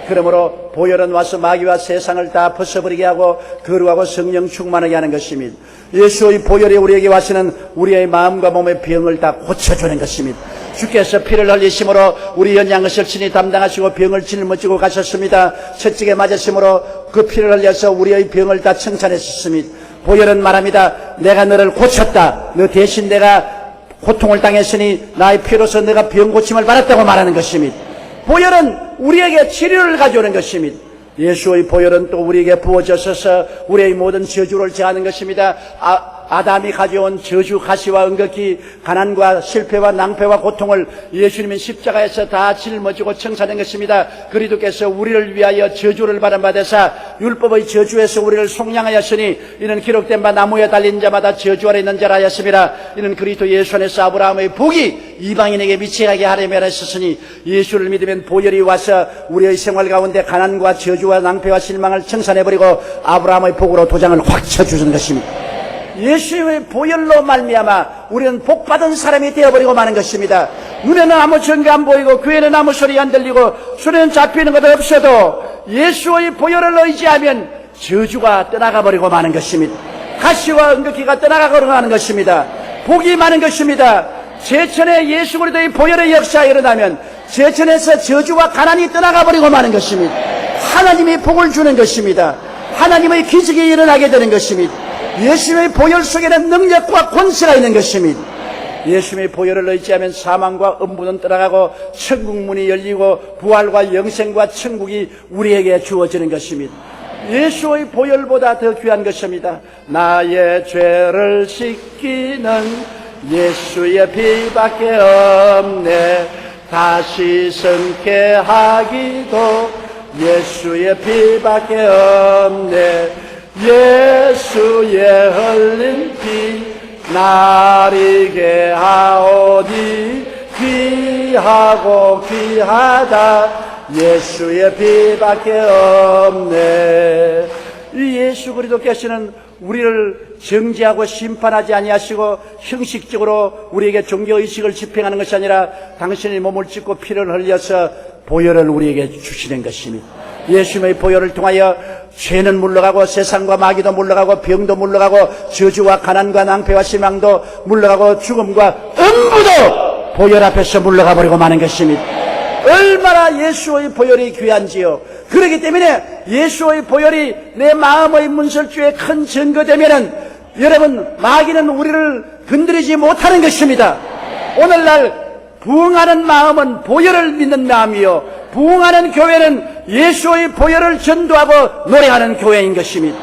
그러므로 보혈은 와서 마귀와 세상을 다 벗어버리게 하고 거룩하고 성령 충만하게 하는 것입니다. 예수의 보혈이 우리에게 와서는 우리의 마음과 몸의 병을 다 고쳐주는 것입니다. 주께서 피를 흘리심으로 우리 연약한 것을 친히 담당하시고 병을 짊어지고 가셨습니다. 채찍에 맞으심으로 그 피를 흘려서 우리의 병을 다 청산했습니다. 보혈은 말합니다. 내가 너를 고쳤다. 너 대신 내가 고통을 당했으니 나의 피로서 내가 병 고침을 받았다고 말하는 것입니다. 보혈은 우리에게 치료를 가져오는 것입니다. 예수의 보혈은 또 우리에게 부어져서 우리의 모든 저주를 제하는 것입니다. 아담이 가져온 저주, 가시와 은극히 가난과 실패와 낭패와 고통을 예수님은 십자가에서 다 짊어지고 청산한 것입니다. 그리스도께서 우리를 위하여 저주를 받은 바 되사 율법의 저주에서 우리를 속량하였으니 이는 기록된 바 나무에 달린 자마다 저주 아래 있는 자라 하였습니다. 이는 그리스도 예수 안에서 아브라함의 복이 이방인에게 미치게 하려면 했었으니 예수를 믿으면 보혈이 와서 우리의 생활 가운데 가난과 저주와 낭패와 실망을 청산해버리고 아브라함의 복으로 도장을 확 쳐주는 것입니다. 예수의 보혈로 말미암아 우리는 복받은 사람이 되어버리고 마는 것입니다. 눈에는 아무 증거 안 보이고 귀에는 아무 소리 안 들리고 손에는 잡히는 것도 없어도 예수의 보혈을 의지하면 저주가 떠나가버리고 마는 것입니다. 가시와 은극기가 떠나가버리고 마는 것입니다. 복이 많은 것입니다. 제천에 예수 그리스도의 보혈의 역사가 일어나면 제천에서 저주와 가난이 떠나가버리고 마는 것입니다. 하나님이 복을 주는 것입니다. 하나님의 기적이 일어나게 되는 것입니다. 예수의 보혈 속에는 능력과 권세가 있는 것입니다. 예수의 보혈을 의지하면 사망과 음부는 떠나가고 천국문이 열리고 부활과 영생과 천국이 우리에게 주어지는 것입니다. 예수의 보혈보다 더 귀한 것입니다. 나의 죄를 씻기는 예수의 피밖에 없네. 다시 성쾌하기도 예수의 피밖에 없네. 예수의 흘린 피 나리게 하오니 귀하고 귀하다. 예수의 피밖에 없네. 이 예수 그리스도께서는 우리를 정죄하고 심판하지 아니하시고 형식적으로 우리에게 종교의식을 집행하는 것이 아니라 당신의 몸을 찢고 피를 흘려서 보혈을 우리에게 주시는 것입니다. 예수님의 보혈을 통하여 죄는 물러가고 세상과 마귀도 물러가고 병도 물러가고 저주와 가난과 낭패와 실망도 물러가고 죽음과 음부도 보혈 앞에서 물러가 버리고 마는 것입니다. 얼마나 예수의 보혈이 귀한지요. 그렇기 때문에 예수의 보혈이 내 마음의 문설주에 큰 증거되면은 여러분 마귀는 우리를 건드리지 못하는 것입니다. 오늘날 부흥하는 마음은 보혈을 믿는 마음이요, 부흥하는 교회는 예수의 보혈을 전도하고 노래하는 교회인 것입니다.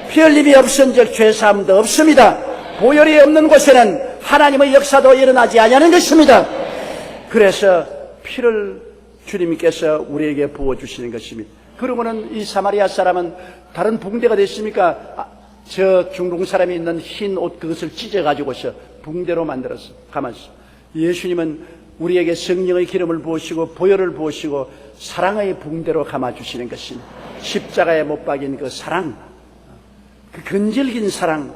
피 흘림이 없은즉 죄사함도 없습니다. 보혈이 없는 곳에는 하나님의 역사도 일어나지 아니하는 것입니다. 그래서 피를 주님께서 우리에게 부어주시는 것입니다. 그러고는 이 사마리아 사람은 다른 붕대가 됐습니까? 저 중동 사람이 있는 흰 옷 그것을 찢어가지고서 붕대로 만들었어. 가만히 있어. 예수님은 우리에게 성령의 기름을 부으시고 보혈을 부으시고 사랑의 붕대로 감아주시는 것입니다. 십자가에 못 박인 그 사랑, 그 근질긴 사랑,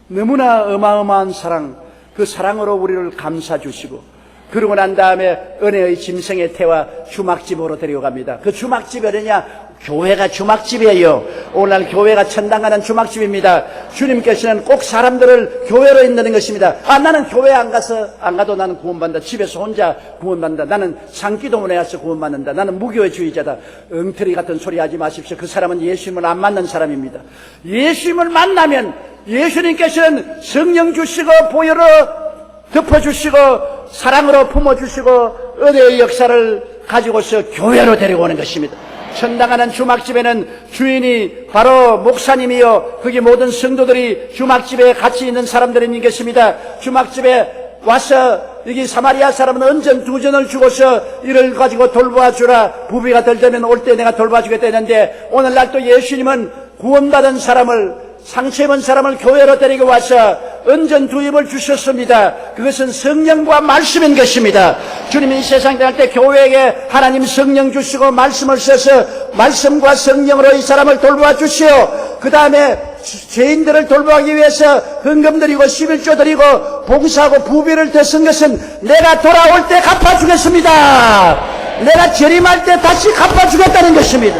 너무나 어마어마한 사랑, 그 사랑으로 우리를 감싸주시고 그러고 난 다음에 은혜의 짐승의 태와 주막집으로 데려갑니다. 그 집이 어디냐? 교회가 주막집이에요. 오늘날 교회가 천당 가는 주막집입니다. 주님께서는 꼭 사람들을 교회로 인도하는 것입니다. 나는 교회 안 가도 나는 구원받는다. 집에서 혼자 구원받는다. 나는 산기도문에 가서 구원받는다. 나는 무교회주의자다. 엉터리 같은 소리 하지 마십시오. 그 사람은 예수님을 안 만난 사람입니다. 예수님을 만나면 예수님께서는 성령 주시고 보혈로 덮어주시고 사랑으로 품어주시고 은혜의 역사를 가지고서 교회로 데려오는 것입니다. 천당하는 주막집에는 주인이 바로 목사님이요, 거기 모든 성도들이 주막집에 같이 있는 사람들이 있는 것입니다. 주막집에 와서 여기 사마리아 사람은 은전 2전을 주고서 이를 가지고 돌봐주라, 부비가 될 때면 올 때 내가 돌봐주겠다 했는데 오늘날 또 예수님은 구원받은 사람을, 상처 입은 사람을 교회로 데리고 와서 은전 2입을 주셨습니다. 그것은 성령과 말씀인 것입니다. 주님이 이 세상 갈 때 교회에게 하나님 성령 주시고 말씀을 써서 말씀과 성령으로 이 사람을 돌보아 주시오. 그 다음에 죄인들을 돌보기 위해서 헌금 드리고 11조 드리고 봉사하고 부비를 덧쓴 것은 내가 돌아올 때 갚아주겠습니다. 내가 재림할 때 다시 갚아주겠다는 것입니다.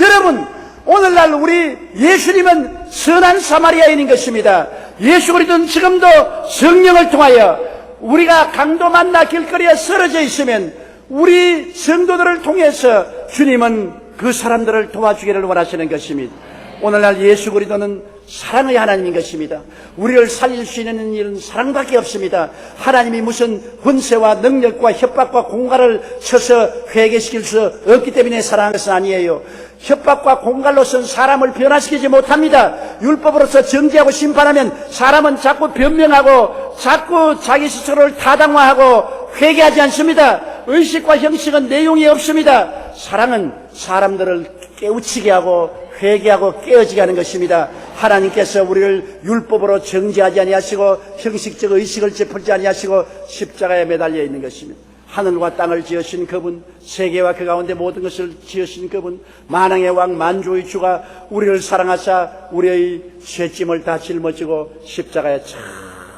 여러분, 오늘날 우리 예수님은 선한 사마리아인인 것입니다. 예수 그리스도는 지금도 성령을 통하여 우리가 강도 만나 길거리에 쓰러져 있으면 우리 성도들을 통해서 주님은 그 사람들을 도와주기를 원하시는 것입니다. 오늘날 예수 그리스도는 사랑의 하나님인 것입니다. 우리를 살릴 수 있는 일은 사랑밖에 없습니다. 하나님이 무슨 권세와 능력과 협박과 공갈을 쳐서 회개시킬 수 없기 때문에 사랑하는 것은 아니에요. 협박과 공갈로서는 사람을 변화시키지 못합니다. 율법으로서 정죄하고 심판하면 사람은 자꾸 변명하고 자꾸 자기 스스로를 타당화하고 회개하지 않습니다. 의식과 형식은 내용이 없습니다. 사랑은 사람들을 깨우치게 하고 회개하고 깨어지게 하는 것입니다. 하나님께서 우리를 율법으로 정죄하지 아니하시고 형식적 의식을 짚지 아니하시고 십자가에 매달려 있는 것입니다. 하늘과 땅을 지으신 그분, 세계와 그 가운데 모든 것을 지으신 그분, 만왕의 왕 만주의 주가 우리를 사랑하사 우리의 죄짐을 다 짊어지고 십자가에 착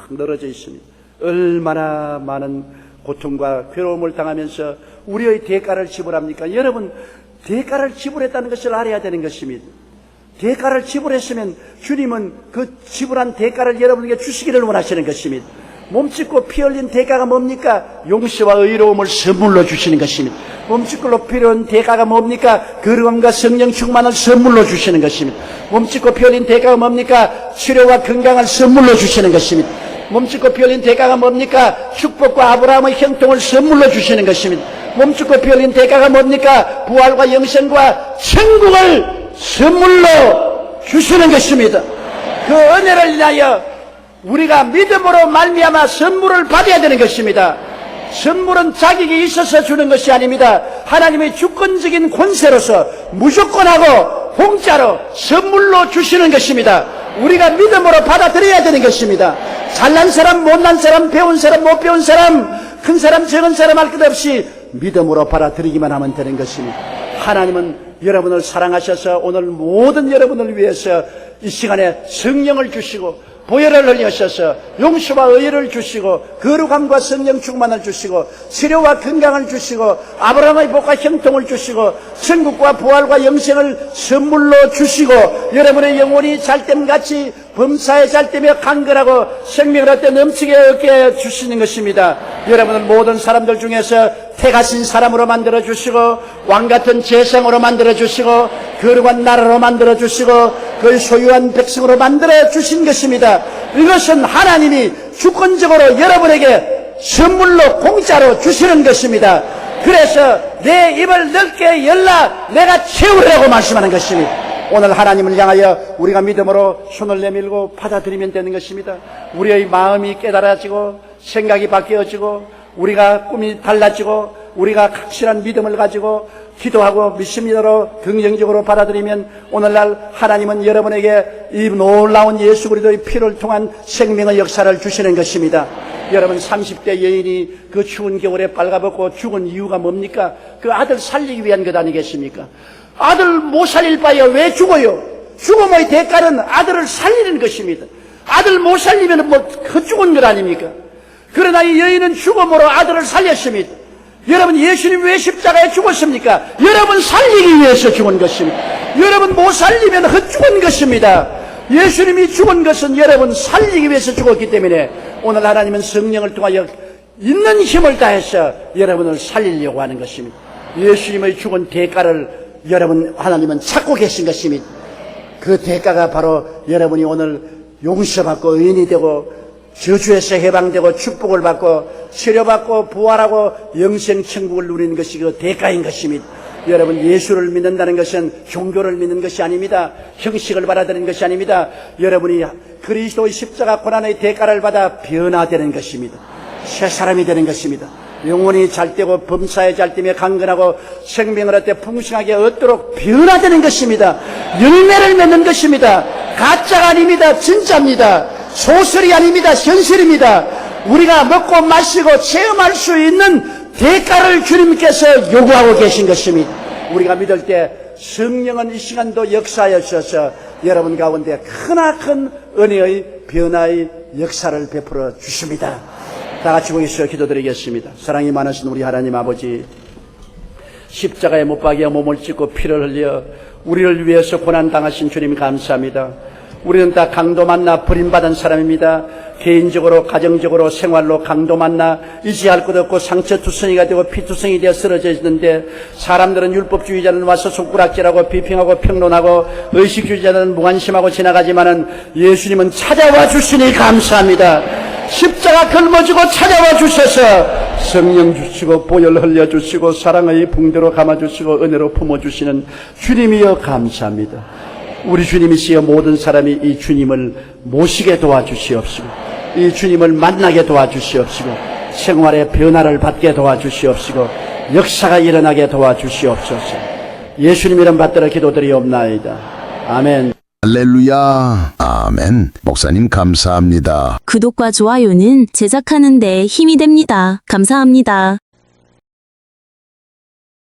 늘어져 있습니다. 얼마나 많은 고통과 괴로움을 당하면서 우리의 대가를 지불합니까? 여러분, 대가를 지불했다는 것을 알아야 되는 것입니다. 대가를 지불했으면 주님은 그 지불한 대가를 여러분에게 주시기를 원하시는 것입니다. 몸짓고 피 흘린 대가가 뭡니까? 용서와 의로움을 선물로 주시는 것입니다. 몸짓고 피 흘린 대가가 뭡니까? 거룩함과 성령 충만을 선물로 주시는 것입니다. 몸짓고 피 흘린 대가가 뭡니까? 치료와 건강을 선물로 주시는 것입니다. 몸짓고 피 흘린 대가가 뭡니까? 축복과 아브라함의 형통을 선물로 주시는 것입니다. 몸짓고 피 흘린 대가가 뭡니까? 부활과 영생과 천국을 선물로 주시는 것입니다. 그 은혜를 인하여 우리가 믿음으로 말미암아 선물을 받아야 되는 것입니다. 선물은 자격이 있어서 주는 것이 아닙니다. 하나님의 주권적인 권세로서 무조건 하고 공짜로 선물로 주시는 것입니다. 우리가 믿음으로 받아들여야 되는 것입니다. 잘난 사람, 못난 사람, 배운 사람, 못 배운 사람, 큰 사람, 적은 사람 할 것 없이 믿음으로 받아들이기만 하면 되는 것입니다. 하나님은 여러분을 사랑하셔서 오늘 모든 여러분을 위해서 이 시간에 성령을 주시고 보혈을 흘리셔서 용서와 의를 주시고 거룩함과 성령 충만을 주시고 치료와 건강을 주시고 아브라함의 복과 형통을 주시고 천국과 부활과 영생을 선물로 주시고 여러분의 영혼이 잘됨같이 범사에 잘되며 강건하고 생명을 얻되 넘치게 얻게 주시는 것입니다. 여러분은 모든 사람들 중에서 택하신 사람으로 만들어 주시고 왕같은 재성으로 만들어 주시고 거룩한 나라로 만들어 주시고 그의 소유한 백성으로 만들어 주신 것입니다. 이것은 하나님이 주권적으로 여러분에게 선물로 공짜로 주시는 것입니다. 그래서 내 입을 넓게 열라 내가 채우라고 말씀하는 것입니다. 오늘 하나님을 향하여 우리가 믿음으로 손을 내밀고 받아들이면 되는 것입니다. 우리의 마음이 깨달아지고 생각이 바뀌어지고 우리가 꿈이 달라지고 우리가 확실한 믿음을 가지고 기도하고 믿음으로 긍정적으로 받아들이면 오늘날 하나님은 여러분에게 이 놀라운 예수 그리스도의 피를 통한 생명의 역사를 주시는 것입니다. 여러분 30대 여인이 그 추운 겨울에 빨가벗고 죽은 이유가 뭡니까? 그 아들 살리기 위한 것 아니겠습니까? 아들 못 살릴 바에 왜 죽어요? 죽음의 대가는 아들을 살리는 것입니다. 아들 못 살리면 뭐 헛죽은 것 아닙니까? 그러나 이 여인은 죽음으로 아들을 살렸습니다. 여러분 예수님 왜 십자가에 죽었습니까? 여러분 살리기 위해서 죽은 것입니다. 여러분 못 살리면 헛죽은 것입니다. 예수님이 죽은 것은 여러분 살리기 위해서 죽었기 때문에 오늘 하나님은 성령을 통하여 있는 힘을 다해서 여러분을 살리려고 하는 것입니다. 예수님의 죽은 대가를 여러분 하나님은 찾고 계신 것입니다. 그 대가가 바로 여러분이 오늘 용서받고 의인이 되고 저주에서 해방되고 축복을 받고 치료받고 부활하고 영생 천국을 누리는 것이 그 대가인 것입니다. 여러분 예수를 믿는다는 것은 종교를 믿는 것이 아닙니다. 형식을 받아들이는 것이 아닙니다. 여러분이 그리스도의 십자가 고난의 대가를 받아 변화되는 것입니다. 새 사람이 되는 것입니다. 영혼이 잘되고 범사에 잘되며 강건하고 생명을 얻되 풍성하게 얻도록 변화되는 것입니다. 열매를 맺는 것입니다. 가짜가 아닙니다. 진짜입니다. 소설이 아닙니다. 현실입니다. 우리가 먹고 마시고 체험할 수 있는 대가를 주님께서 요구하고 계신 것입니다. 우리가 믿을 때 성령은 이 시간도 역사하여 주셔서 여러분 가운데 크나큰 은혜의 변화의 역사를 베풀어 주십니다. 다 같이 모여서 기도드리겠습니다. 사랑이 많으신 우리 하나님 아버지, 십자가에 못 박여 몸을 찢고 피를 흘려 우리를 위해서 고난당하신 주님 감사합니다. 우리는 다 강도 만나 버림받은 사람입니다. 개인적으로 가정적으로 생활로 강도 만나 의지할 것 없고 상처투성이가 되고 피투성이 되어 쓰러져 있는데 사람들은 율법주의자는 와서 손가락질하고 비평하고 평론하고 의식주의자는 무관심하고 지나가지만은 예수님은 찾아와 주시니 감사합니다. 십자가 걸머지고 찾아와 주셔서 성령 주시고 보혈 흘려주시고 사랑의 붕대로 감아주시고 은혜로 품어주시는 주님이여 감사합니다. 우리 주님이시여 모든 사람이 이 주님을 모시게 도와주시옵시고 이 주님을 만나게 도와주시옵시고 생활의 변화를 받게 도와주시옵시고 역사가 일어나게 도와주시옵소서. 예수님 이름 받들어 기도드리옵나이다. 아멘. 할렐루야. 아멘. 목사님 감사합니다. 구독과 좋아요는 제작하는 데 힘이 됩니다. 감사합니다.